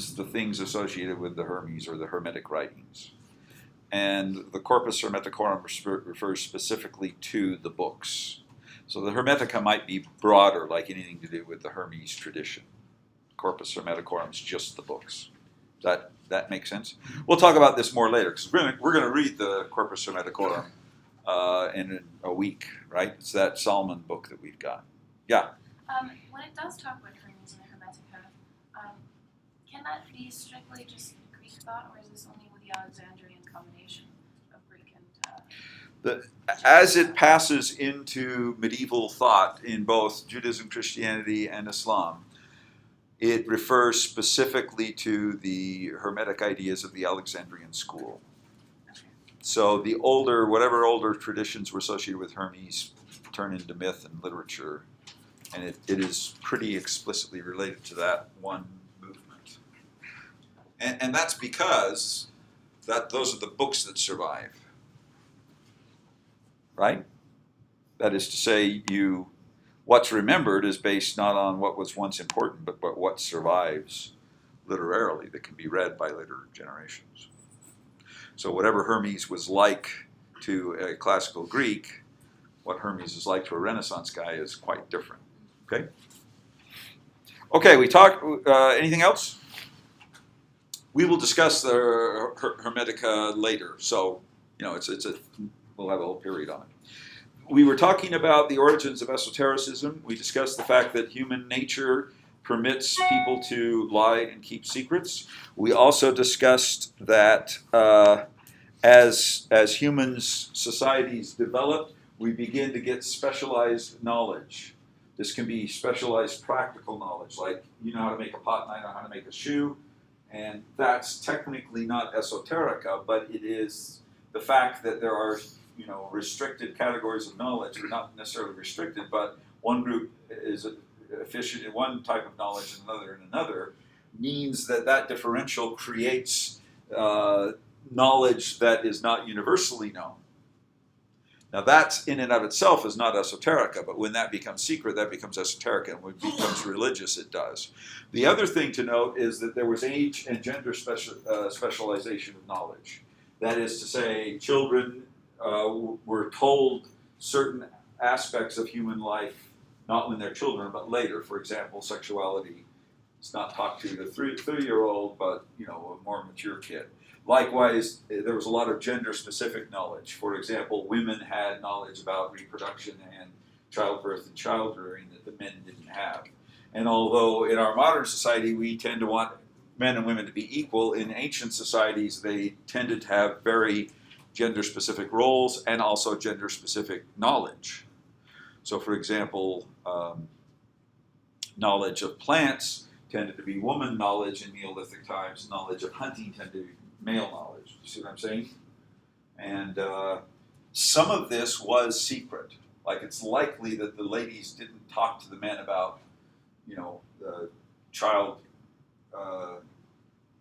means the things associated with the Hermes or the Hermetic writings. And the Corpus Hermeticorum refers specifically to the books. So the Hermetica might be broader, like anything to do with the Hermes tradition. Corpus Hermeticorum is just the books. That makes sense? We'll talk about this more later, because we're going to read the Corpus Hermeticorum in a week, right? It's that Solomon book that we've got. Yeah? When it does talk about Hermes and the Hermetica, can that be strictly just Greek thought, or is this only with the Alexandrian combination of Greek and... As it passes into medieval thought in both Judaism, Christianity, and Islam, it refers specifically to the Hermetic ideas of the Alexandrian school. So the whatever older traditions were associated with Hermes turn into myth and literature, and it is pretty explicitly related to that one movement. And that's because those are the books that survive. Right? That is to say, what's remembered is based not on what was once important, but what survives literarily that can be read by later generations. So whatever Hermes was like to a classical Greek, what Hermes is like to a Renaissance guy is quite different. Okay? Okay, we talked, anything else? We will discuss the Hermetica later, so, we'll have a whole period on it. We were talking about the origins of esotericism. We discussed the fact that human nature permits people to lie and keep secrets. We also discussed that as humans, societies develop, we begin to get specialized knowledge. This can be specialized practical knowledge, like you know how to make a pot and I know how to make a shoe. And that's technically not esoterica, but it is the fact that there are restricted categories of knowledge. They're not necessarily restricted, but one group is efficient in one type of knowledge and another in another, means that differential creates knowledge that is not universally known. Now that in and of itself is not esoterica, but when that becomes secret, that becomes esoterica, and when it becomes religious, it does. The other thing to note is that there was age and gender specialization of knowledge. That is to say, children were told certain aspects of human life, not when they're children, but later. For example, sexuality is not taught to the 3-year-old, but a more mature kid. Likewise, there was a lot of gender-specific knowledge. For example, women had knowledge about reproduction and childbirth and childrearing that the men didn't have. And although in our modern society we tend to want men and women to be equal, in ancient societies they tended to have very gender-specific roles and also gender-specific knowledge. So for example, knowledge of plants tended to be woman knowledge in Neolithic times. Knowledge of hunting tended to be male knowledge. You see what I'm saying? And some of this was secret. Like it's likely that the ladies didn't talk to the men about, the child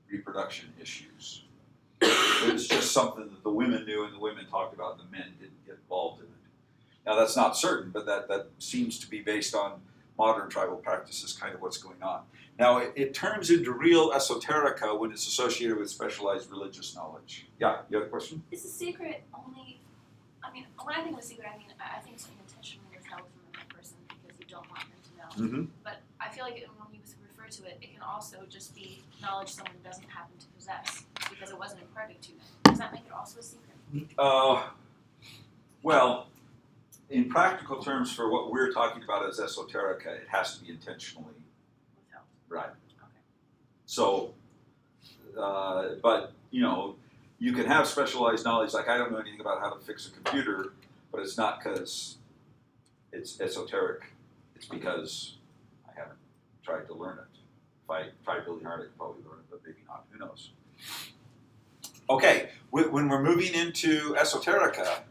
reproduction issues. It was just something that the women knew and the women talked about and the men didn't get involved in it. Now that's not certain, but that seems to be based on modern tribal practices, kind of what's going on. Now it turns into real esoterica when it's associated with specialized religious knowledge. Yeah, you have a question? Is the secret only, when I think of a secret, I think something intentionally withheld from another person because you don't want them to know. Mm-hmm. But I feel like when you refer to it, it can also just be knowledge someone doesn't happen to possess because it wasn't imparted to them. Does that make it also a secret? Well, in practical terms, for what we're talking about as esoterica, it has to be intentionally withheld. Right. Okay. So, but you can have specialized knowledge. Like I don't know anything about how to fix a computer, but it's not because it's esoteric. It's because I haven't tried to learn it. If I tried really hard, I could probably learn it, but maybe not. Who knows? Okay, when we're moving into esoterica,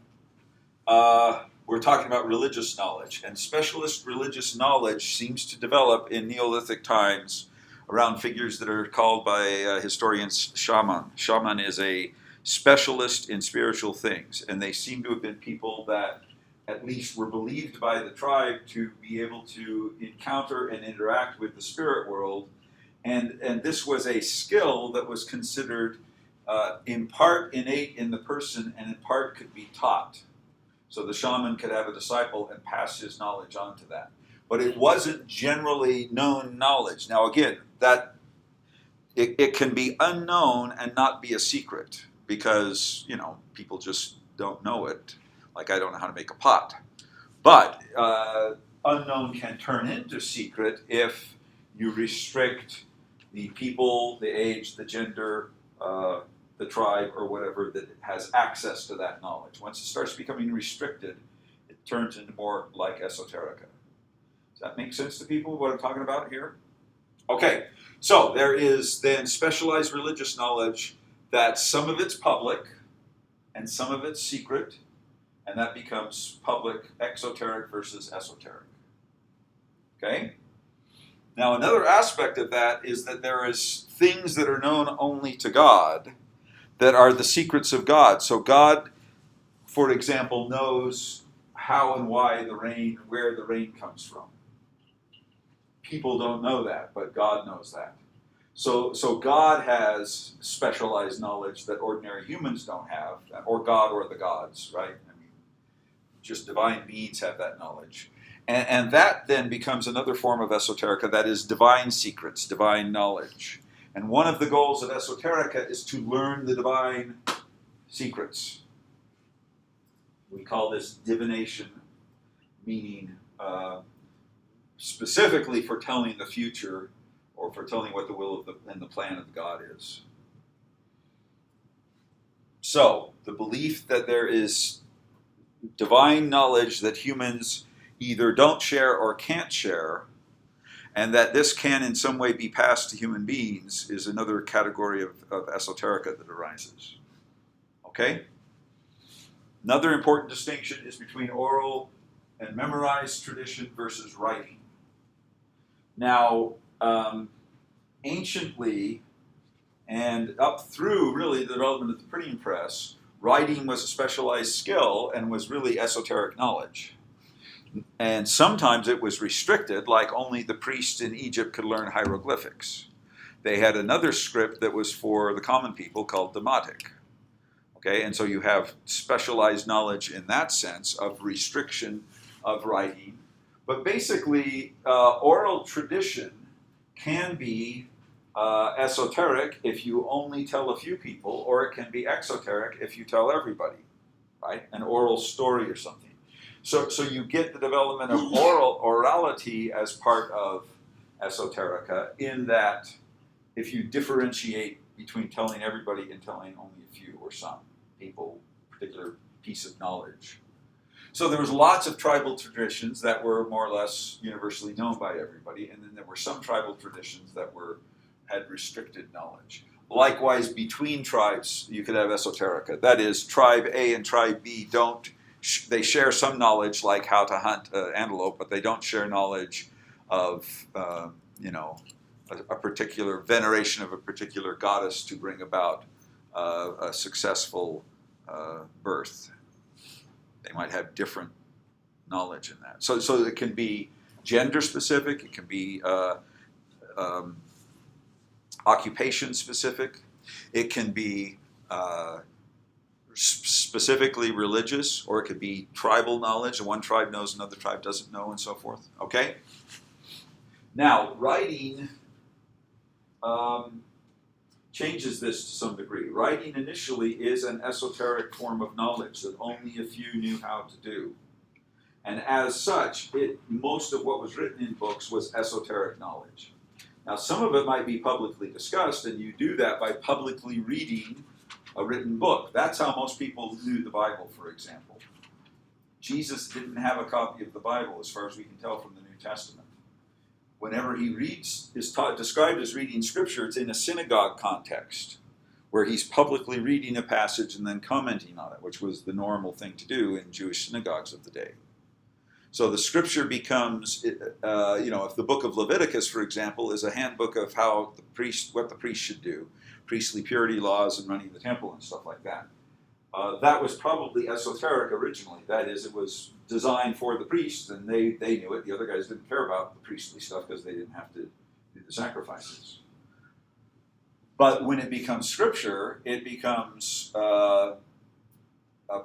we're talking about religious knowledge, and specialist religious knowledge seems to develop in Neolithic times around figures that are called by historians shaman. Shaman is a specialist in spiritual things, and they seem to have been people that at least were believed by the tribe to be able to encounter and interact with the spirit world And this was a skill that was considered in part innate in the person and in part could be taught. So the shaman could have a disciple and pass his knowledge on to that. But it wasn't generally known knowledge. Now again, that it can be unknown and not be a secret because, people just don't know it. Like I don't know how to make a pot. But unknown can turn into secret if you restrict the people, the age, the gender, the tribe, or whatever that has access to that knowledge. Once it starts becoming restricted, it turns into more like esoterica. Does that make sense to people, what I'm talking about here? Okay, so there is then specialized religious knowledge that some of it's public and some of it's secret, and that becomes public exoteric versus esoteric. Okay? Now another aspect of that is that there is things that are known only to God that are the secrets of God. So God, for example, knows how and why where the rain comes from. People don't know that, but God knows that. So God has specialized knowledge that ordinary humans don't have, or God or the gods, right? I mean, just divine beings have that knowledge. And that then becomes another form of esoterica, that is divine secrets, divine knowledge. And one of the goals of esoterica is to learn the divine secrets. We call this divination, meaning specifically foretelling the future or foretelling what the will and the plan of God is. So, the belief that there is divine knowledge that humans either don't share or can't share, and that this can in some way be passed to human beings, is another category of esoterica that arises. Okay? Another important distinction is between oral and memorized tradition versus writing. Now, anciently, and up through really the development of the printing press, writing was a specialized skill and was really esoteric knowledge. And sometimes it was restricted, like only the priests in Egypt could learn hieroglyphics. They had another script that was for the common people called Demotic. Okay, and so you have specialized knowledge in that sense of restriction of writing. But basically, oral tradition can be esoteric if you only tell a few people, or it can be exoteric if you tell everybody, right? An oral story or something. So you get the development of orality as part of esoterica, in that if you differentiate between telling everybody and telling only a few or some people a particular piece of knowledge. So there was lots of tribal traditions that were more or less universally known by everybody, and then there were some tribal traditions that had restricted knowledge. Likewise, between tribes, you could have esoterica. That is, tribe A and tribe B they share some knowledge, like how to hunt antelope, but they don't share knowledge of, a particular veneration of a particular goddess to bring about a successful birth. They might have different knowledge in that. So it can be gender specific, it can be occupation specific, it can be specifically religious, or it could be tribal knowledge, and one tribe knows another tribe doesn't know, and so forth. Okay? Now, writing changes this to some degree. Writing initially is an esoteric form of knowledge that only a few knew how to do. And as such, most of what was written in books was esoteric knowledge. Now, some of it might be publicly discussed, and you do that by publicly reading a written book. That's how most people knew the Bible, for example. Jesus didn't have a copy of the Bible, as far as we can tell from the New Testament. Whenever he described as reading Scripture, it's in a synagogue context, where he's publicly reading a passage and then commenting on it, which was the normal thing to do in Jewish synagogues of the day. So the Scripture becomes, if the book of Leviticus, for example, is a handbook of what the priest should do, priestly purity laws and running the temple and stuff like that. That was probably esoteric originally. That is, it was designed for the priests, and they knew it. The other guys didn't care about the priestly stuff because they didn't have to do the sacrifices. But when it becomes scripture, it becomes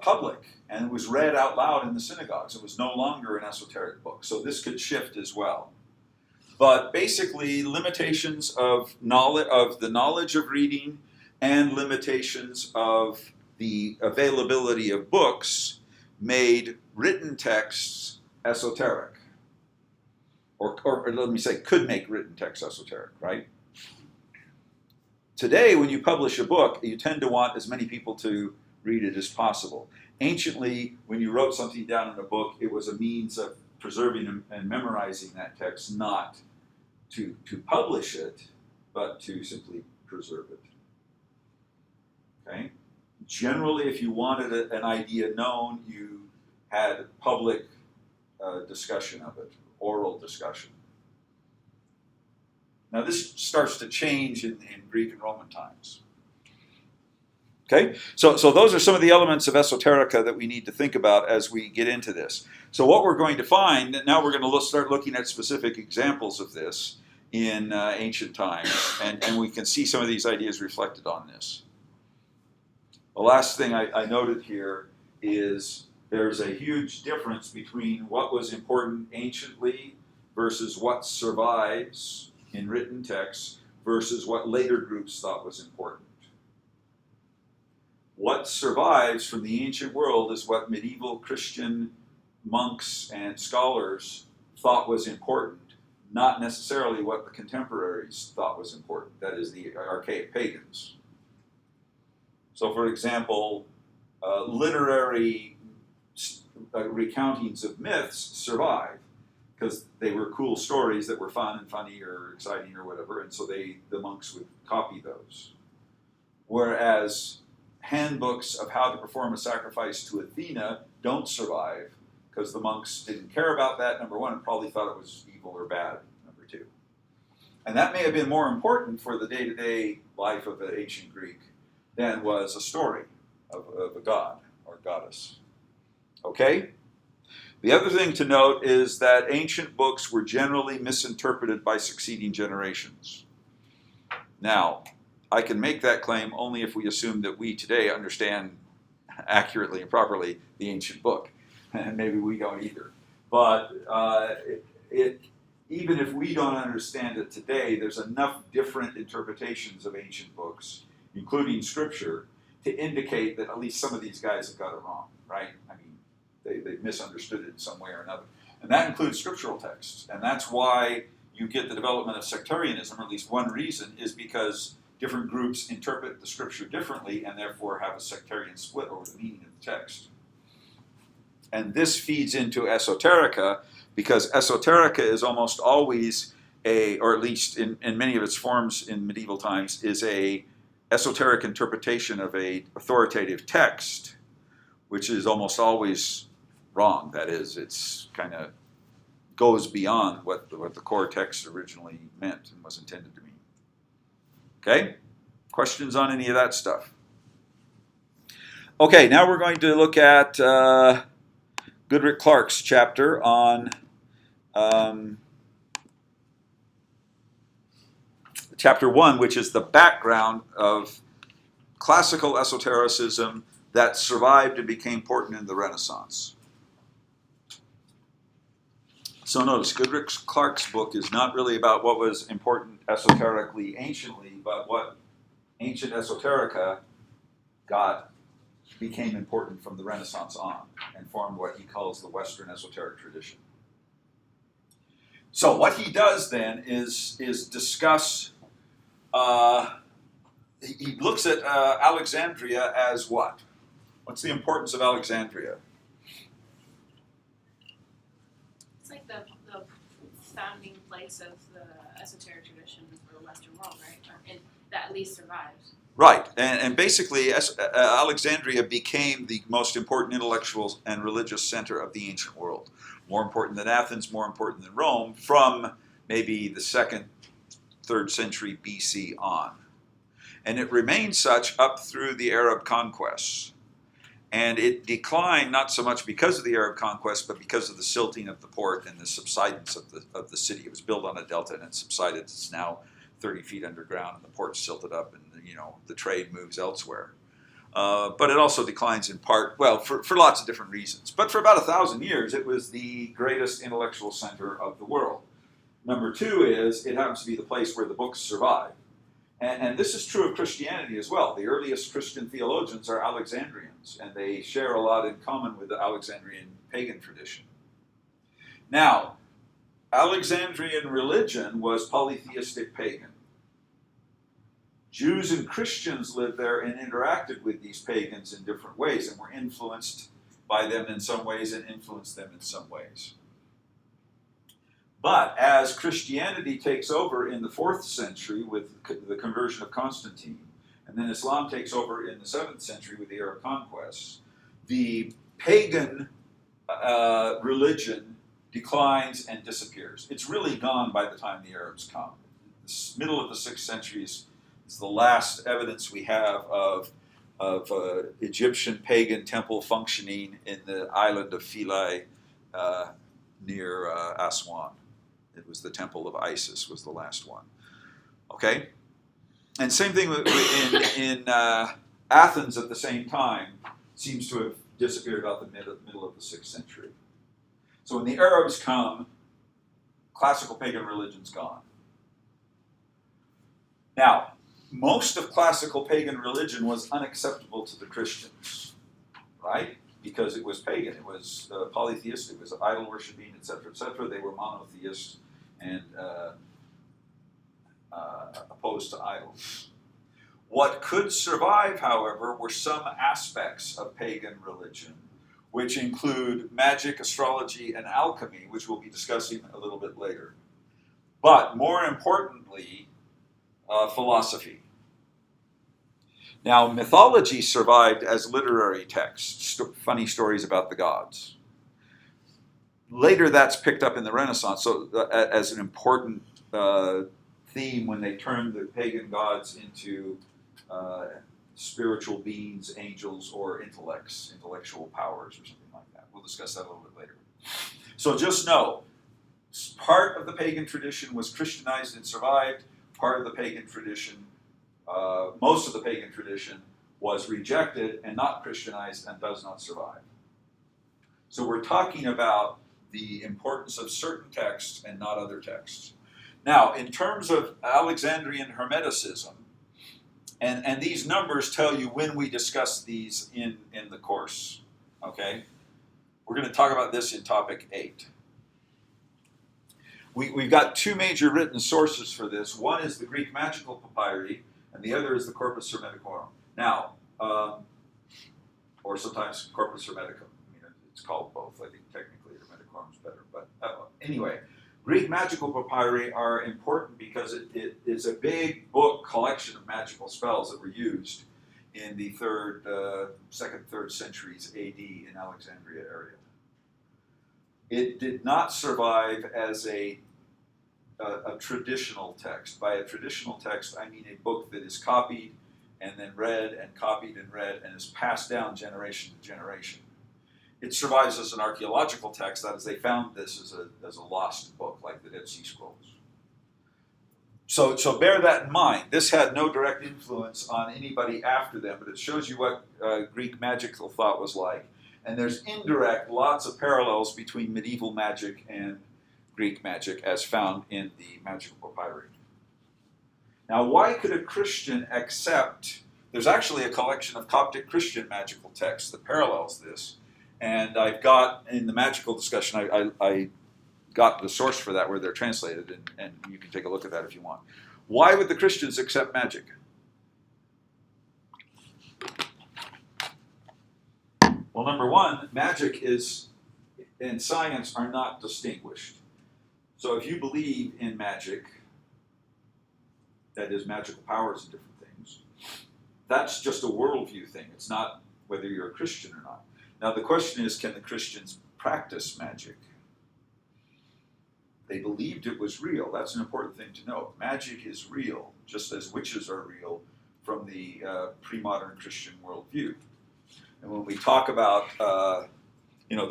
public, and it was read out loud in the synagogues. It was no longer an esoteric book. So this could shift as well. But basically, limitations of the knowledge of reading and limitations of the availability of books made written texts esoteric. Or let me say, could make written texts esoteric, right? Today, when you publish a book, you tend to want as many people to read it as possible. Anciently, when you wrote something down in a book, it was a means of preserving and memorizing that text, not to publish it, but to simply preserve it. Okay? Generally, if you wanted an idea known, you had public discussion of it, oral discussion. Now this starts to change in Greek and Roman times. Okay, so those are some of the elements of esoterica that we need to think about as we get into this. So what we're going to find, now we're going to start looking at specific examples of this in ancient times, and we can see some of these ideas reflected on this. The last thing I noted here is there's a huge difference between what was important anciently versus what survives in written texts versus what later groups thought was important. What survives from the ancient world is what medieval Christian monks and scholars thought was important, not necessarily what the contemporaries thought was important, that is, the archaic pagans. So, for example, literary recountings of myths survive because they were cool stories that were fun and funny or exciting or whatever, and so the monks would copy those. Whereas handbooks of how to perform a sacrifice to Athena don't survive because the monks didn't care about that, number one, and probably thought it was evil or bad, number two. And that may have been more important for the day-to-day life of the ancient Greek than was a story of a god or goddess. Okay? The other thing to note is that ancient books were generally misinterpreted by succeeding generations. Now, I can make that claim only if we assume that we today understand accurately and properly the ancient book. And maybe we don't either. But even if we don't understand it today, there's enough different interpretations of ancient books, including scripture, to indicate that at least some of these guys have got it wrong, right? I mean, they misunderstood it in some way or another. And that includes scriptural texts. And that's why you get the development of sectarianism, or at least one reason, is because different groups interpret the scripture differently and therefore have a sectarian split over the meaning of the text. And this feeds into esoterica, because esoterica is almost always or at least in many of its forms in medieval times, is a esoteric interpretation of a authoritative text, which is almost always wrong. That is, it's kind of goes beyond what the core text originally meant and was intended to mean. Okay? Questions on any of that stuff? Okay, now we're going to look at Goodrick Clark's chapter on chapter 1, which is the background of classical esotericism that survived and became important in the Renaissance. So notice, Goodrick Clark's book is not really about what was important esoterically anciently, but what ancient esoterica became important from the Renaissance on and formed what he calls the Western esoteric tradition. So what he does then is discuss, he looks at Alexandria as what? What's the importance of Alexandria? It's like the founding place of the esoteric tradition for the Western world, right? And that at least survives. Right, and basically Alexandria became the most important intellectual and religious center of the ancient world. More important than Athens, more important than Rome, from maybe the 2nd, 3rd century BC on. And it remained such up through the Arab conquests. And it declined not so much because of the Arab conquest, but because of the silting of the port and the subsidence of the city. It was built on a delta and it subsided. It's now 30 feet underground and the port's silted up and the trade moves elsewhere. But it also declines in part, well, for lots of different reasons. But for about 1,000 years, it was the greatest intellectual center of the world. Number two is it happens to be the place where the books survive. And this is true of Christianity as well. The earliest Christian theologians are Alexandrians, and they share a lot in common with the Alexandrian pagan tradition. Now, Alexandrian religion was polytheistic pagan. Jews and Christians lived there and interacted with these pagans in different ways and were influenced by them in some ways and influenced them in some ways. But as Christianity takes over in the 4th century with the conversion of Constantine, and then Islam takes over in the 7th century with the Arab conquests, the pagan religion declines and disappears. It's really gone by the time the Arabs come. The middle of the 6th century is the last evidence we have of Egyptian pagan temple functioning in the island of Philae near Aswan. It was the temple of Isis was the last one. Okay? And same thing in Athens at the same time seems to have disappeared about the middle of the 6th century. So when the Arabs come, classical pagan religion's gone. Now, most of classical pagan religion was unacceptable to the Christians, right? Because it was pagan, it was polytheistic, it was idol worshiping, etc., etc. They were monotheists and opposed to idols. What could survive, however, were some aspects of pagan religion, which include magic, astrology, and alchemy, which we'll be discussing a little bit later. But more importantly, philosophy. Now, mythology survived as literary texts, funny stories about the gods. Later, that's picked up in the Renaissance as an important theme when they turned the pagan gods into spiritual beings, angels, or intellectual powers, or something like that. We'll discuss that a little bit later. So just know, part of the pagan tradition was Christianized and survived. Part of the pagan tradition, most of the pagan tradition, was rejected and not Christianized and does not survive. So we're talking about the importance of certain texts and not other texts. Now, in terms of Alexandrian Hermeticism, and these numbers tell you when we discuss these in the course, okay? We're going to talk about this in topic 8. We've got two major written sources for this. One is the Greek magical papyri, and the other is the Corpus Hermeticorum. Now, or sometimes Corpus Hermeticum. I mean, it's called both. I think technically Hermeticorum is better. But anyway, Greek magical papyri are important because it is a big book collection of magical spells that were used in the 2nd, 3rd centuries AD in Alexandria area. It did not survive as a traditional text. By a traditional text, I mean a book that is copied and then read and copied and read and is passed down generation to generation. It survives as an archaeological text, that is, they found this as a lost book, like the Dead Sea Scrolls. So bear that in mind. This had no direct influence on anybody after them, but it shows you what Greek magical thought was like. And there's indirect, lots of parallels between medieval magic and Greek magic as found in the magical papyri. Now, why could a Christian accept, there's actually a collection of Coptic Christian magical texts that parallels this. And I've got, in the magical discussion, I got the source for that where they're translated, and you can take a look at that if you want. Why would the Christians accept magic? Well, number one, magic and science are not distinguished. So if you believe in magic, that is magical powers and different things, that's just a worldview thing. It's not whether you're a Christian or not. Now the question is, can the Christians practice magic? They believed it was real. That's an important thing to know. Magic is real, just as witches are real from the pre-modern Christian worldview. And when we talk about the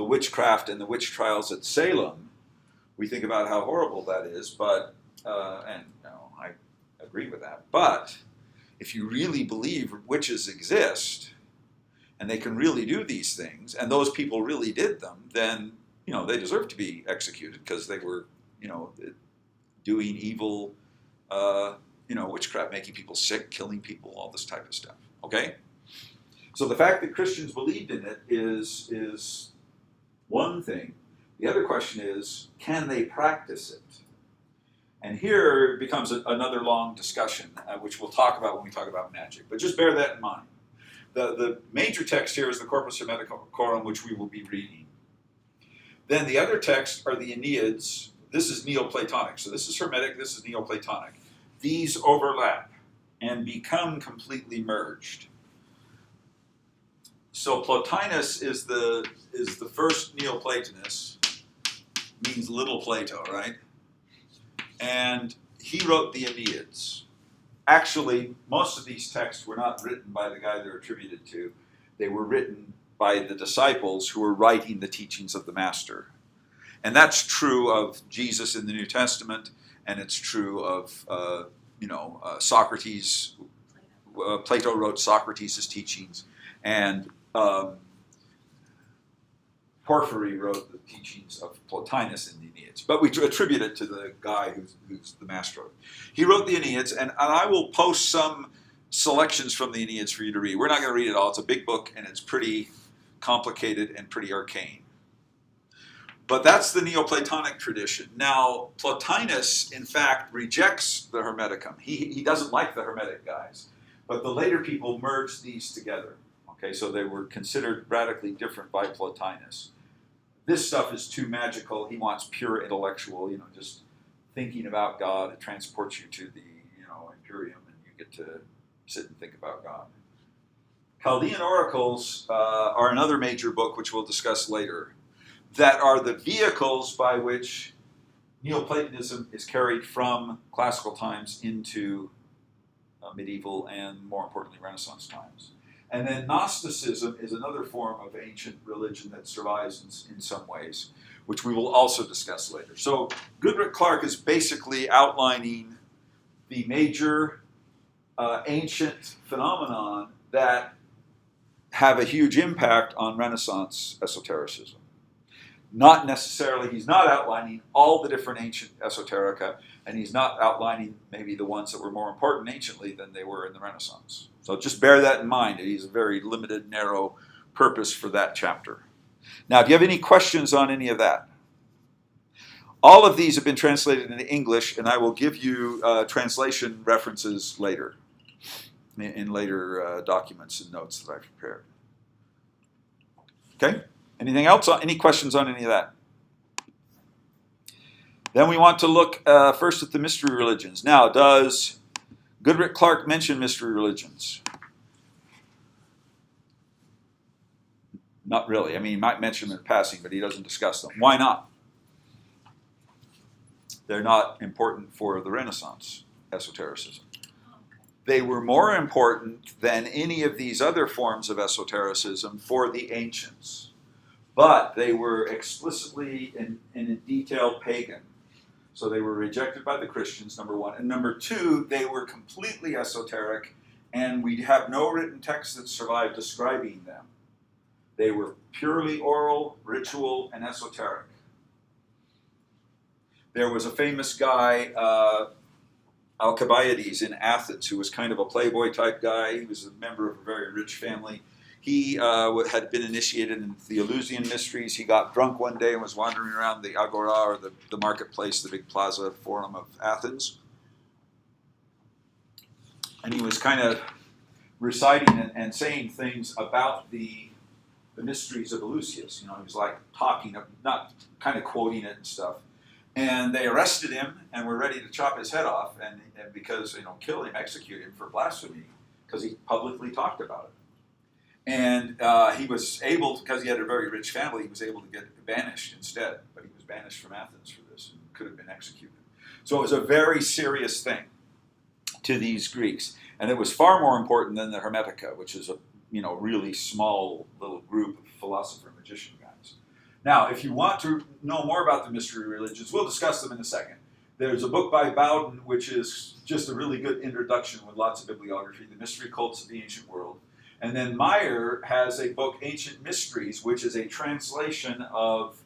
witchcraft and the witch trials at Salem, we think about how horrible that is. But I agree with that. But if you really believe witches exist, and they can really do these things, and those people really did them, then, they deserve to be executed because they were, doing evil, witchcraft, making people sick, killing people, all this type of stuff. Okay? So the fact that Christians believed in it is one thing. The other question is, can they practice it? And here it becomes another long discussion, which we'll talk about when we talk about magic. But just bear that in mind. The major text here is the Corpus Hermeticorum, which we will be reading. Then the other texts are the Enneads. This is Neoplatonic. So this is Hermetic, this is Neoplatonic. These overlap and become completely merged. So Plotinus is the first Neoplatonist, means little Plato, right? And he wrote the Enneads. Actually, most of these texts were not written by the guy they're attributed to. They were written by the disciples who were writing the teachings of the Master. And that's true of Jesus in the New Testament, and it's true of Socrates. Plato wrote Socrates' teachings, and Porphyry wrote the teachings of Plotinus in the Enneads. But we attribute it to the guy who's the master of it. He wrote the Enneads, and I will post some selections from the Enneads for you to read. We're not going to read it all. It's a big book, and it's pretty complicated and pretty arcane. But that's the Neoplatonic tradition. Now, Plotinus, in fact, rejects the Hermeticum. He doesn't like the Hermetic guys. But the later people merged these together. Okay, so they were considered radically different by Plotinus. This stuff is too magical. He wants pure intellectual, just thinking about God. It transports you to the, Imperium, and you get to sit and think about God. Chaldean oracles are another major book, which we'll discuss later, that are the vehicles by which Neoplatonism is carried from classical times into medieval and, more importantly, Renaissance times. And then Gnosticism is another form of ancient religion that survives in some ways, which we will also discuss later. So Goodrick Clark is basically outlining the major ancient phenomenon that have a huge impact on Renaissance esotericism. Not necessarily, he's not outlining all the different ancient esoterica, and he's not outlining maybe the ones that were more important anciently than they were in the Renaissance. So just bear that in mind. He's a very limited, narrow purpose for that chapter. Now, do you have any questions on any of that? All of these have been translated into English, and I will give you translation references later, in later documents and notes that I've prepared. Okay? Anything else? Any questions on any of that? Then we want to look first at the mystery religions. Now, does Goodrick Clark mention mystery religions? Not really. I mean, he might mention them in passing, but he doesn't discuss them. Why not? They're not important for the Renaissance esotericism. They were more important than any of these other forms of esotericism for the ancients. But they were explicitly and in detail pagan. So they were rejected by the Christians, number one. And number two, they were completely esoteric, and we have no written text that survived describing them. They were purely oral, ritual, and esoteric. There was a famous guy, Alcibiades in Athens, who was kind of a playboy type guy. He was a member of a very rich family. He had been initiated in the Eleusinian mysteries. He got drunk one day and was wandering around the Agora, or the marketplace, the big plaza forum of Athens. And he was kind of reciting and saying things about the mysteries of Eleusis. He was like talking, not kind of quoting it and stuff. And they arrested him and were ready to chop his head off, and because, kill him, execute him for blasphemy, because he publicly talked about it. And he was able, because he had a very rich family, he was able to get banished instead. But he was banished from Athens for this and could have been executed. So it was a very serious thing to these Greeks. And it was far more important than the Hermetica, which is a really small little group of philosopher magician guys. Now, if you want to know more about the mystery religions, we'll discuss them in a second. There's a book by Bowden, which is just a really good introduction with lots of bibliography, The Mystery Cults of the Ancient World. And then Meyer has a book, Ancient Mysteries, which is a translation of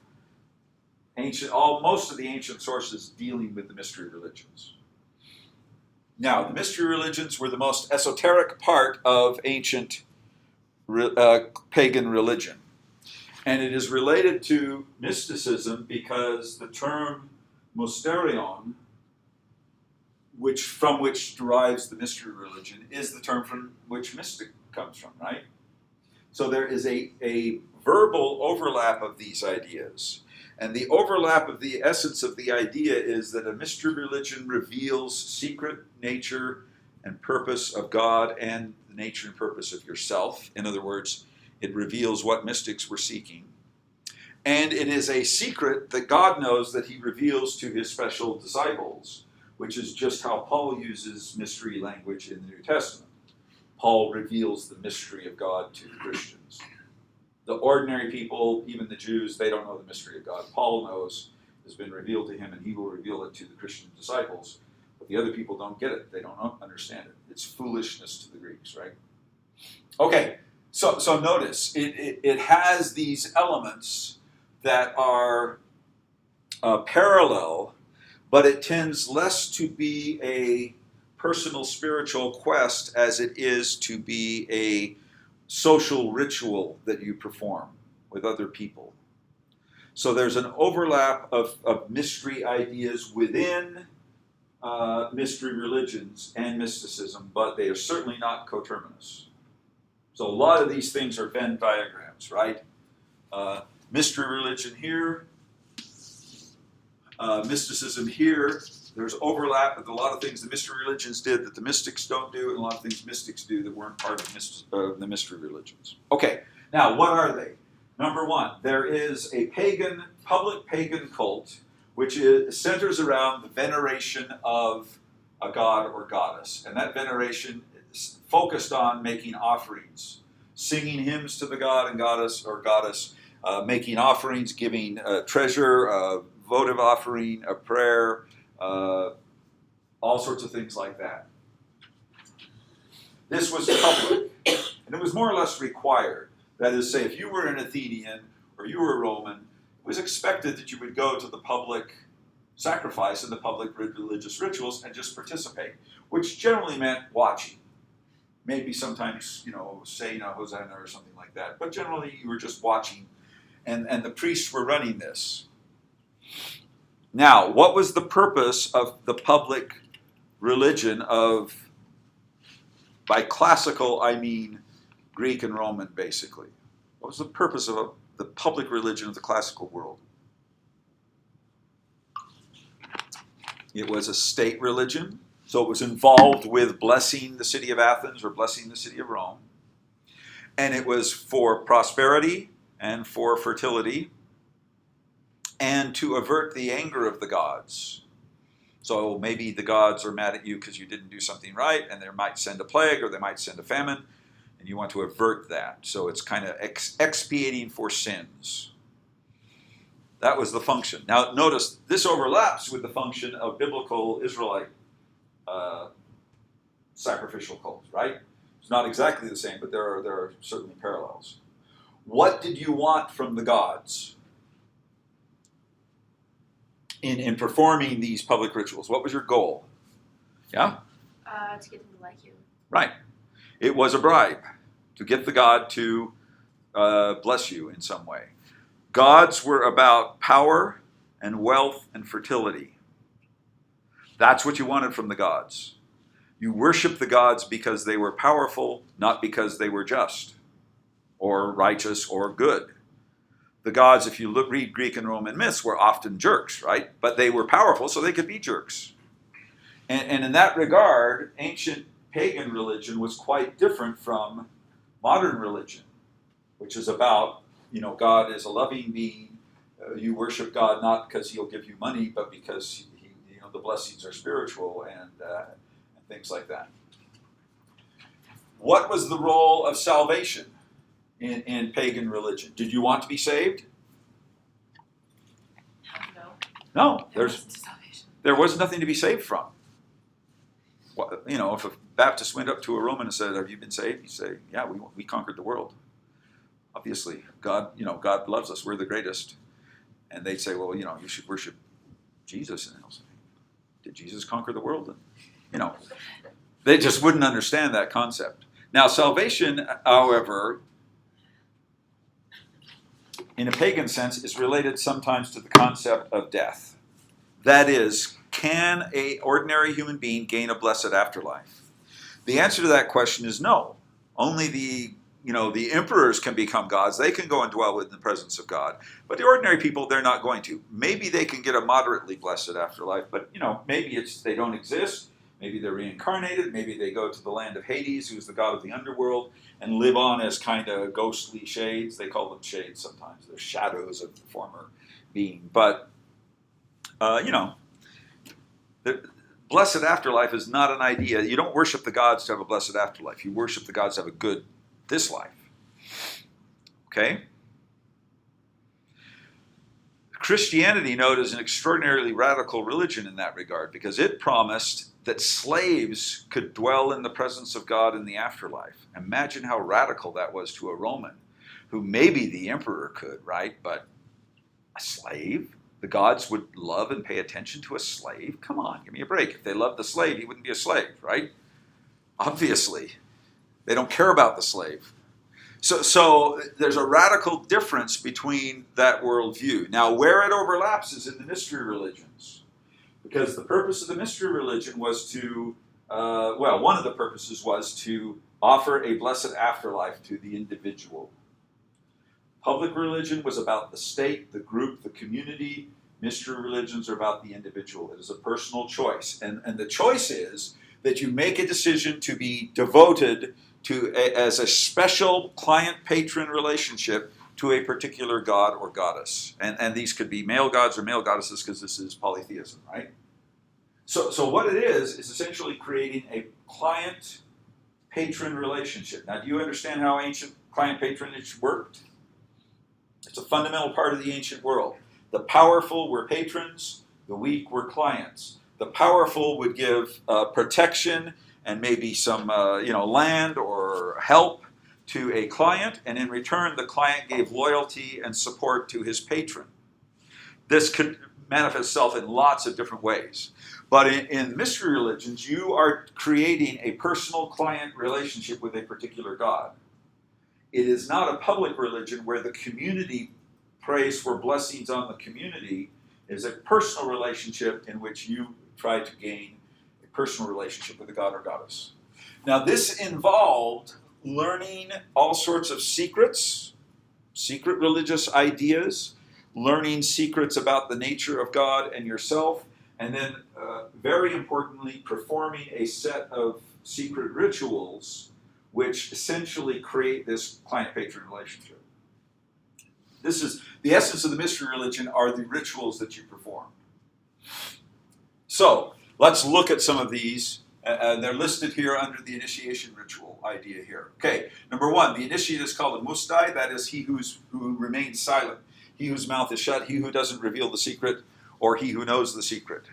most of the ancient sources dealing with the mystery religions. Now, the mystery religions were the most esoteric part of ancient pagan religion. And it is related to mysticism because the term mysterion, from which derives the mystery religion, is the term from which mystic comes from, right? So there is a verbal overlap of these ideas. And the overlap of the essence of the idea is that a mystery religion reveals secret nature and purpose of God and the nature and purpose of yourself. In other words, it reveals what mystics were seeking. And it is a secret that God knows that he reveals to his special disciples, which is just how Paul uses mystery language in the New Testament. Paul reveals the mystery of God to the Christians. The ordinary people, even the Jews, they don't know the mystery of God. Paul knows it has been revealed to him, and he will reveal it to the Christian disciples. But the other people don't get it. They don't understand it. It's foolishness to the Greeks, right? Okay, so notice, it has these elements that are parallel, but it tends less to be a personal spiritual quest as it is to be a social ritual that you perform with other people. So there's an overlap of mystery ideas within mystery religions and mysticism, but they are certainly not coterminous. So a lot of these things are Venn diagrams, right? Mystery religion here, mysticism here. There's overlap with a lot of things the mystery religions did that the mystics don't do, and a lot of things mystics do that weren't part of the mystery religions. Okay, now what are they? Number one, there is a public pagan cult, which centers around the veneration of a god or goddess. And that veneration is focused on making offerings, singing hymns to the god and goddess or goddess, making offerings, giving treasure, a votive offering, a prayer, all sorts of things like that. This was public, and it was more or less required. That is, say, if you were an Athenian or you were a Roman, it was expected that you would go to the public sacrifice and the public religious rituals and just participate, which generally meant watching. Maybe sometimes, saying a Hosanna or something like that, but generally you were just watching, and the priests were running this. Now, what was the purpose of the public religion by classical, I mean Greek and Roman, basically? What was the purpose of the public religion of the classical world? It was a state religion, so it was involved with blessing the city of Athens or blessing the city of Rome. And it was for prosperity and for fertility, and to avert the anger of the gods. So maybe the gods are mad at you because you didn't do something right, and they might send a plague or they might send a famine, and you want to avert that. So it's kind of expiating for sins. That was the function. Now notice, this overlaps with the function of biblical Israelite sacrificial cults, right? It's not exactly the same, but there are certainly parallels. What did you want from the gods in performing these public rituals? What was your goal? Yeah? To get them to like you. Right. It was a bribe to get the god to bless you in some way. Gods were about power and wealth and fertility. That's what you wanted from the gods. You worshiped the gods because they were powerful, not because they were just or righteous or good. The gods, if you read Greek and Roman myths, were often jerks, right? But they were powerful, so they could be jerks. And in that regard, ancient pagan religion was quite different from modern religion, which is about, God is a loving being. You worship God not because he'll give you money, but because the blessings are spiritual and things like that. What was the role of salvation in pagan religion? Did you want to be saved? No. No. there was nothing to be saved from. You know, if a Baptist went up to a Roman and said, "Have you been saved?" He'd say, "Yeah, we conquered the world. Obviously, God loves us. We're the greatest." And they'd say, "Well, you should worship Jesus." And they'll say, "Did Jesus conquer the world?" And they just wouldn't understand that concept. Now, salvation, however, in a pagan sense, is related sometimes to the concept of death. That is, can an ordinary human being gain a blessed afterlife? The answer to that question is no. Only the emperors can become gods. They can go and dwell in the presence of God. But the ordinary people, they're not going to. Maybe they can get a moderately blessed afterlife, but maybe they don't exist. Maybe they're reincarnated. Maybe they go to the land of Hades, who's the god of the underworld, and live on as kind of ghostly shades. They call them shades sometimes. They're shadows of the former being. But, the blessed afterlife is not an idea. You don't worship the gods to have a blessed afterlife. You worship the gods to have a good this life. Okay? Christianity, note, is an extraordinarily radical religion in that regard because it promised that slaves could dwell in the presence of God in the afterlife. Imagine how radical that was to a Roman, who maybe the emperor could, right? But a slave? The gods would love and pay attention to a slave? Come on, give me a break. If they loved the slave, he wouldn't be a slave, right? Obviously. They don't care about the slave. So there's a radical difference between that worldview. Now, where it overlaps is in the mystery religions. Because the purpose of the mystery religion was to, one of the purposes was to offer a blessed afterlife to the individual. Public religion was about the state, the group, the community. Mystery religions are about the individual. It is a personal choice. And the choice is that you make a decision to be devoted as a special client-patron relationship to a particular god or goddess. And these could be male gods or male goddesses because this is polytheism, right? So what it is essentially creating a client-patron relationship. Now, do you understand how ancient client patronage worked? It's a fundamental part of the ancient world. The powerful were patrons, the weak were clients. The powerful would give protection and maybe some land or help to a client, and in return the client gave loyalty and support to his patron. This could manifest itself in lots of different ways. But in mystery religions, you are creating a personal client relationship with a particular god. It is not a public religion where the community prays for blessings on the community. It is a personal relationship in which you try to gain a personal relationship with a god or goddess. Now, this involved learning all sorts of secret religious ideas, learning secrets about the nature of God and yourself, and then, very importantly, performing a set of secret rituals which essentially create this client-patron relationship. This is the essence of the mystery religion, are the rituals that you perform. So, let's look at some of these. They're listed here under the initiation ritual idea here. Okay, number one, the initiate is called a mustai, that is he who remains silent, he whose mouth is shut, he who doesn't reveal the secret, or he who knows the secret.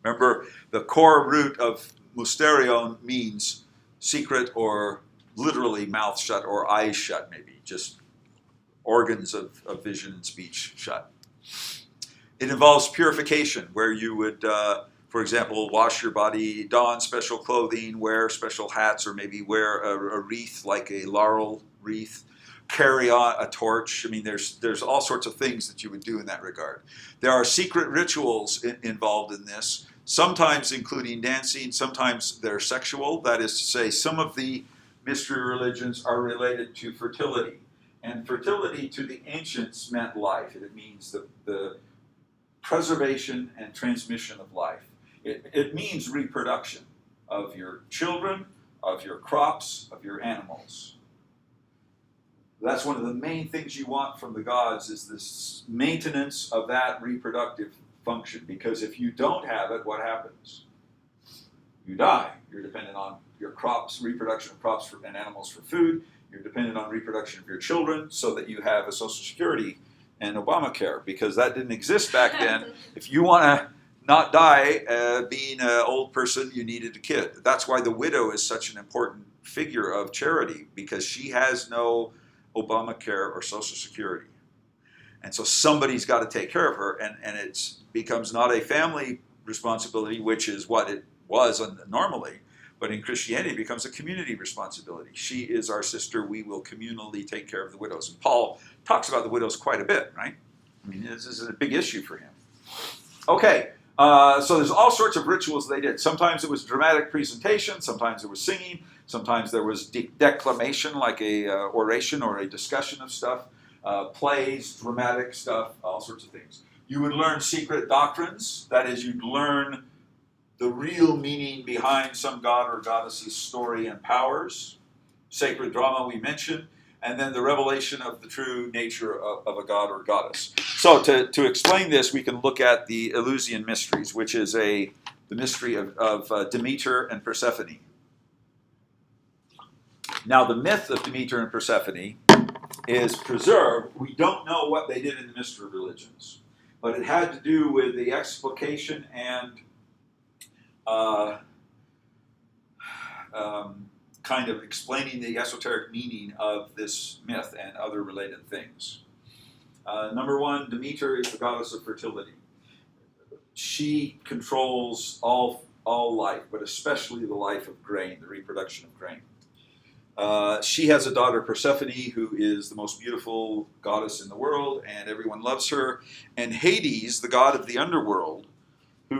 Remember, the core root of mysterion means secret or literally mouth shut or eyes shut, maybe, just organs of vision and speech shut. It involves purification, where you would, for example, wash your body, don special clothing, wear special hats, or maybe wear a wreath like a laurel wreath, carry on a torch. I mean, there's all sorts of things that you would do in that regard. There are secret rituals involved in this, sometimes including dancing, sometimes they're sexual. That is to say, some of the mystery religions are related to fertility. And fertility to the ancients meant life. It means the preservation and transmission of life. It means reproduction of your children, of your crops, of your animals. That's one of the main things you want from the gods, is this maintenance of that reproductive function. Because if you don't have it, what happens? You die. You're dependent on your crops, reproduction of crops and animals for food. You're dependent on reproduction of your children so that you have a Social Security and Obamacare, because that didn't exist back then. If you want to not die being an old person, you needed a kid. That's why the widow is such an important figure of charity, because she has no Obamacare or Social Security. And so somebody's got to take care of her, and it becomes not a family responsibility, which is what it was normally, but in Christianity it becomes a community responsibility. She is our sister, we will communally take care of the widows. And Paul talks about the widows quite a bit, right? I mean, this is a big issue for him. Okay, so there's all sorts of rituals they did. Sometimes it was dramatic presentation, sometimes it was singing, sometimes there was declamation, like a oration or a discussion of stuff, plays, dramatic stuff, all sorts of things. You would learn secret doctrines, that is, you'd learn the real meaning behind some god or goddess's story and powers. Sacred drama we mentioned, and then the revelation of the true nature of a god or goddess. So to explain this, we can look at the Eleusinian Mysteries, which is the mystery of Demeter and Persephone. Now, the myth of Demeter and Persephone is preserved. We don't know what they did in the mystery religions, but it had to do with the explication and kind of explaining the esoteric meaning of this myth and other related things. Number one, Demeter is the goddess of fertility. She controls all life, but especially the life of grain, the reproduction of grain. She has a daughter, Persephone, who is the most beautiful goddess in the world, and everyone loves her. And Hades, the god of the underworld,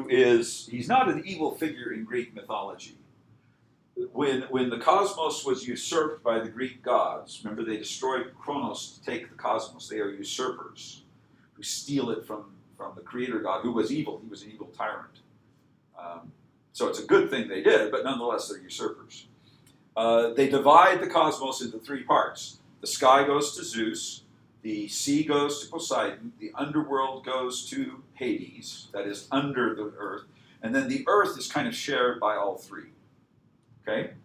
he's not an evil figure in Greek mythology. When the cosmos was usurped by the Greek gods, remember they destroyed Kronos to take the cosmos. They are usurpers who steal it from the creator god, who was evil. He was an evil tyrant. So it's a good thing they did, but nonetheless they're usurpers. They divide the cosmos into three parts. The sky goes to Zeus, the sea goes to Poseidon, the underworld goes to Hades, that is under the earth, and then the earth is kind of shared by all three. Okay?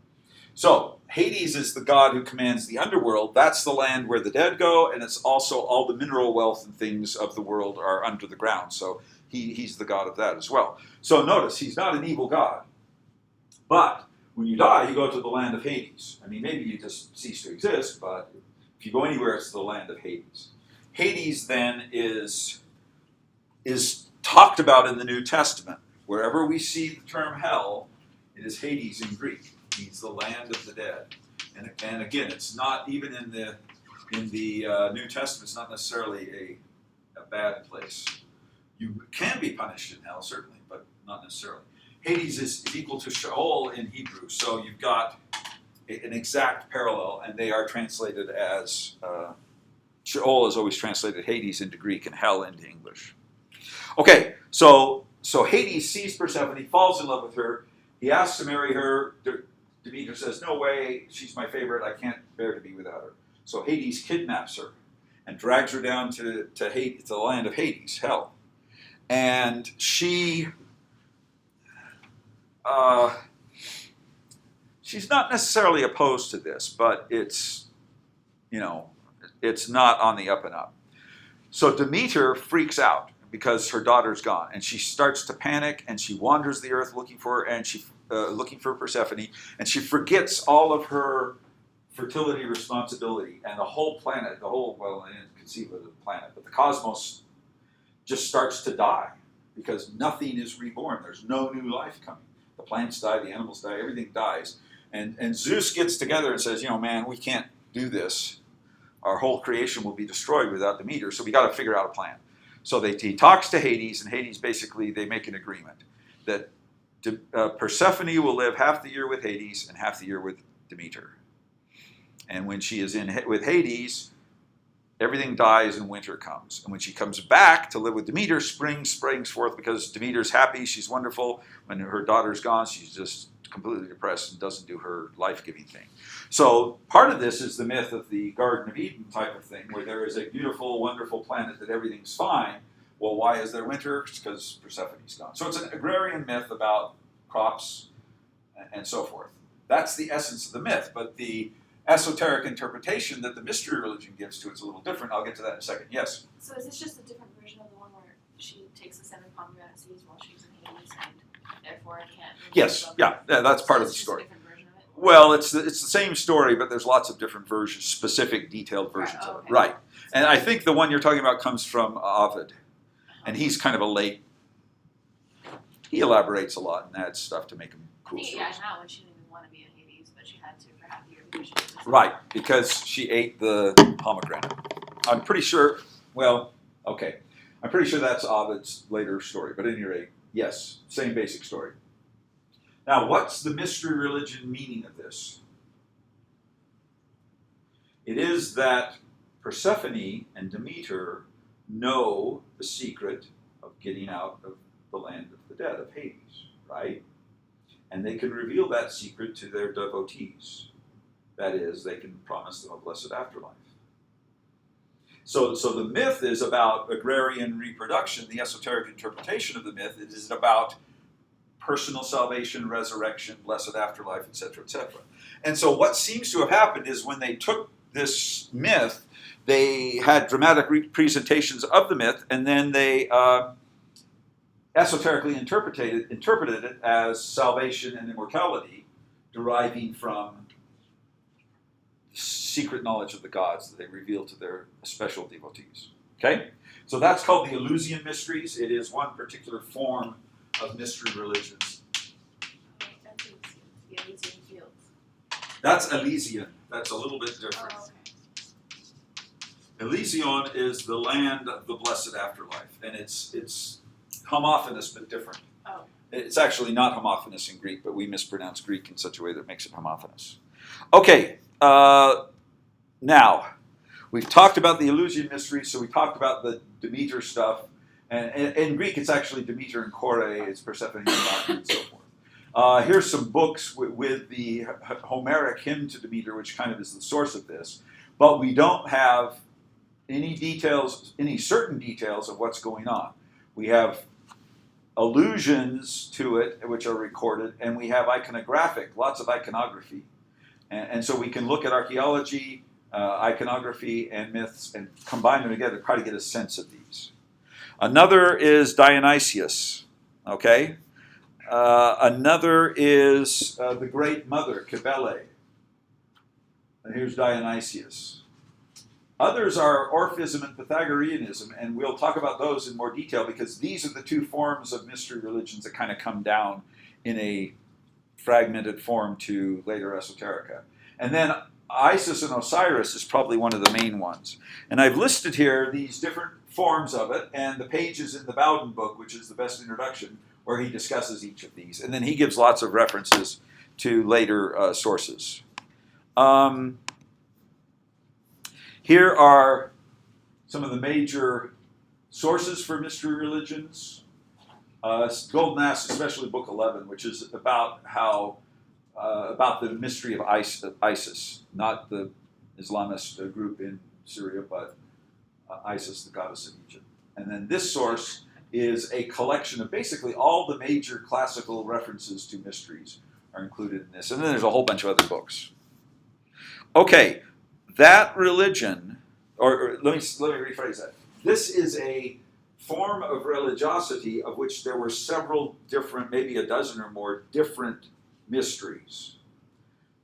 So, Hades is the god who commands the underworld. That's the land where the dead go, and it's also all the mineral wealth and things of the world are under the ground. So, he's the god of that as well. So, notice, he's not an evil god. But when you die, you go to the land of Hades. I mean, maybe you just cease to exist, but if you go anywhere, it's the land of Hades. Hades, then, is talked about in the New Testament. Wherever we see the term hell, it is Hades in Greek. It means the land of the dead. And again, it's not even in the New Testament. It's not necessarily a bad place. You can be punished in hell, certainly, but not necessarily. Hades is equal to Sheol in Hebrew, so you've got an exact parallel, and they are translated as Sheol is always translated Hades into Greek and hell into English. Okay, so Hades sees Persephone, falls in love with her. He asks to marry her. Demeter says, no way, she's my favorite, I can't bear to be without her. So Hades kidnaps her and drags her down to Hades, to the land of Hades, hell. And she's not necessarily opposed to this, but it's not on the up and up. So Demeter freaks out because her daughter's gone, and she starts to panic, and she wanders the earth looking for Persephone, and she forgets all of her fertility responsibility, and the whole planet, I didn't conceive of the planet, but the cosmos just starts to die because nothing is reborn. There's no new life coming. The plants die, the animals die, everything dies. And Zeus gets together and says, man, we can't do this. Our whole creation will be destroyed without Demeter, so we got to figure out a plan. So he talks to Hades, and Hades basically, they make an agreement that Persephone will live half the year with Hades and half the year with Demeter. And when she is with Hades, everything dies and winter comes. And when she comes back to live with Demeter, spring springs forth because Demeter's happy, she's wonderful. When her daughter's gone, she's just completely depressed and doesn't do her life-giving thing. So part of this is the myth of the Garden of Eden type of thing, where there is a beautiful, wonderful planet that everything's fine. Well, why is there winter? It's because Persephone's gone. So it's an agrarian myth about crops and so forth. That's the essence of the myth, but the esoteric interpretation that the mystery religion gives to it's a little different. I'll get to that in a second. Yes? So is this just a different version of the one where she takes the 7 pomegranates seeds while she's in therefore I can't. Yes, yeah, that's part of the It's just story. a different version of it. Well, it's the same story, but there's lots of different versions, specific, detailed versions of it. Okay. Right. And I think the one you're talking about comes from Ovid, and he's kind of a late. He elaborates a lot and adds stuff to make him cool I think, stories. yeah, now when she didn't even want to be in Hades, but she had to for half the year because she was just Right, because she ate the pomegranate. I'm pretty sure. Well, okay, I'm pretty sure that's Ovid's later story. But at any rate, yes, same basic story. Now, what's the mystery religion meaning of this? It is that Persephone and Demeter know the secret of getting out of the land of the dead, of Hades, right? And they can reveal that secret to their devotees. That is, they can promise them a blessed afterlife. So the myth is about agrarian reproduction. The esoteric interpretation of the myth is about personal salvation, resurrection, blessed afterlife, etc., etc. And so what seems to have happened is when they took this myth, they had dramatic representations of the myth, and then they esoterically interpreted it as salvation and immortality, deriving from secret knowledge of the gods that they reveal to their special devotees. Okay? So that's called the Eleusinian Mysteries. It is one particular form of mystery religions. That's the Elysian Fields. That's Elysian. That's a little bit different. Oh, okay. Elysion is the land of the blessed afterlife, and it's homophonous but different. Oh. It's actually not homophonous in Greek, but we mispronounce Greek in such a way that makes it homophonous. Okay, now, we've talked about the Eleusinian Mysteries, so we talked about the Demeter stuff, and in Greek it's actually Demeter and Kore, it's Persephone and Bacchus and so forth. Here's some books with the Homeric hymn to Demeter, which kind of is the source of this, but we don't have any details, any certain details of what's going on. We have allusions to it, which are recorded, and we have iconographic, lots of iconography. And so we can look at archaeology, iconography, and myths, and combine them together to try to get a sense of these. Another is Dionysius, okay? Another is the Great Mother, Cybele. And here's Dionysius. Others are Orphism and Pythagoreanism, and we'll talk about those in more detail because these are the two forms of mystery religions that kind of come down in a fragmented form to later esoterica. And then Isis and Osiris is probably one of the main ones. And I've listed here these different forms of it, and the pages in the Bowden book, which is the best introduction, where he discusses each of these. And then he gives lots of references to later sources. Here are some of the major sources for mystery religions. Golden Ass, especially Book 11, which is about how about the mystery of Isis, not the Islamist group in Syria, but Isis, the goddess of Egypt. And then this source is a collection of basically all the major classical references to mysteries are included in this. And then there's a whole bunch of other books. Okay, that religion, or let me rephrase that. This is a form of religiosity of which there were several different, maybe a dozen or more different mysteries.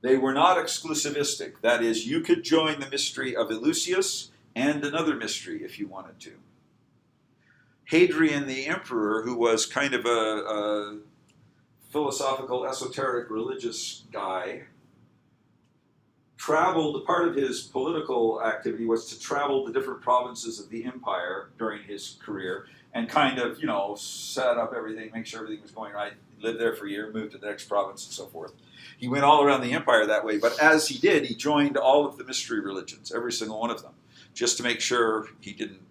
They were not exclusivistic. That is, you could join the mystery of Eleusis and another mystery if you wanted to. Hadrian the Emperor, who was kind of a philosophical, esoteric, religious guy, traveled, part of his political activity was to travel the different provinces of the empire during his career and kind of, set up everything, make sure everything was going right, lived there for a year, moved to the next province and so forth. He went all around the empire that way, but as he did, he joined all of the mystery religions, every single one of them, just to make sure he didn't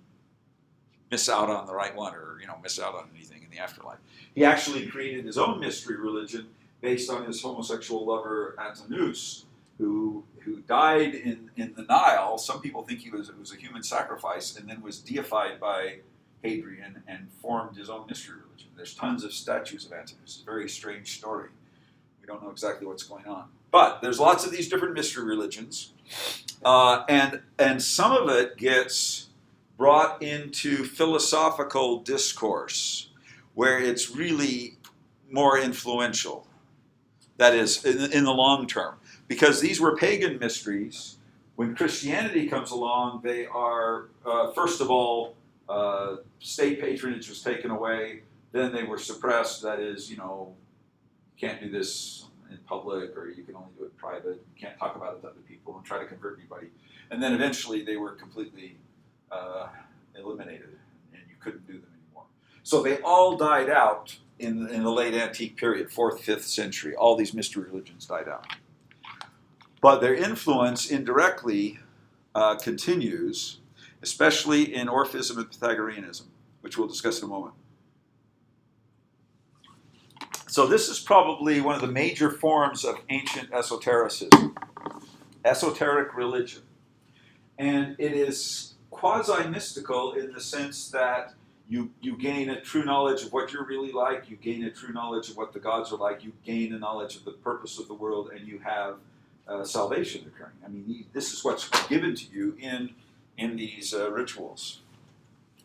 miss out on the right one or, miss out on anything in the afterlife. He actually created his own mystery religion based on his homosexual lover Antinous, who died in the Nile. Some people think it was a human sacrifice and then was deified by Hadrian and formed his own mystery religion. There's tons of statues of Antinous. It's a very strange story. We don't know exactly what's going on. But there's lots of these different mystery religions. And some of it gets brought into philosophical discourse where it's really more influential. That is, in the long term. Because these were pagan mysteries. When Christianity comes along, they are, first of all, state patronage was taken away. Then they were suppressed. That is, you can't do this in public, or you can only do it private. You can't talk about it to other people and try to convert anybody. And then eventually they were completely eliminated, and you couldn't do them anymore. So they all died out in the late antique period, 4th, 5th century. All these mystery religions died out. But their influence indirectly continues, especially in Orphism and Pythagoreanism, which we'll discuss in a moment. So this is probably one of the major forms of ancient esotericism, esoteric religion. And it is quasi-mystical in the sense that you gain a true knowledge of what you're really like, you gain a true knowledge of what the gods are like, you gain a knowledge of the purpose of the world, and you have salvation occurring. I mean, this is what's given to you in these rituals.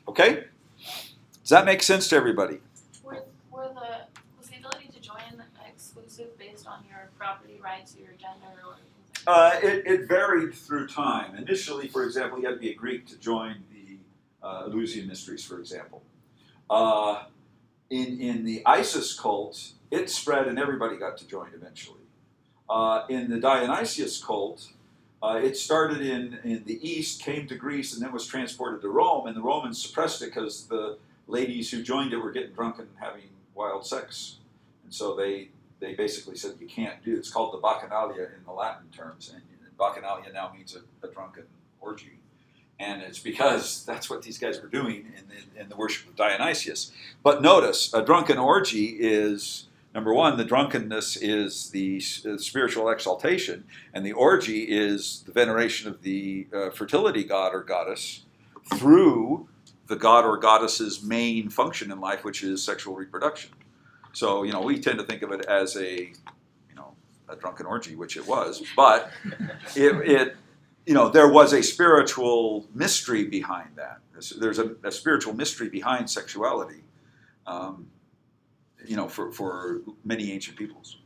Okay? Does that make sense to everybody? Was the ability to join exclusive based on your property rights or your gender or things like that? It varied through time. Initially, for example, you had to be a Greek to join the Eleusinian Mysteries, for example. In the Isis cult, it spread and everybody got to join eventually. In the Dionysius cult, it started in the East, came to Greece, and then was transported to Rome, and the Romans suppressed it because the ladies who joined it were getting drunk and having wild sex. And so they basically said, you can't do it. It's called the Bacchanalia in the Latin terms, and Bacchanalia now means a drunken orgy. And it's because that's what these guys were doing in the worship of Dionysius. But notice, a drunken orgy is, number one, the drunkenness is the spiritual exaltation, and the orgy is the veneration of the fertility god or goddess through the god or goddess's main function in life, which is sexual reproduction. So, we tend to think of it as a drunken orgy, which it was, but there was a spiritual mystery behind that. There's a spiritual mystery behind sexuality, for many ancient peoples.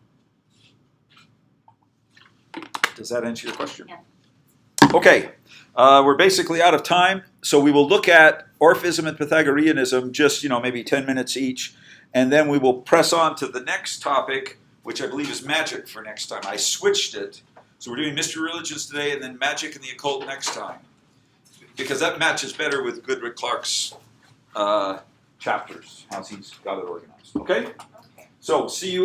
Does that answer your question? Yeah. Okay, we're basically out of time, so we will look at Orphism and Pythagoreanism, just maybe 10 minutes each, and then we will press on to the next topic, which I believe is magic for next time. I switched it, so we're doing mystery religions today, and then magic and the occult next time, because that matches better with Goodrick Clark's chapters, how he's got it organized. Okay? So see you.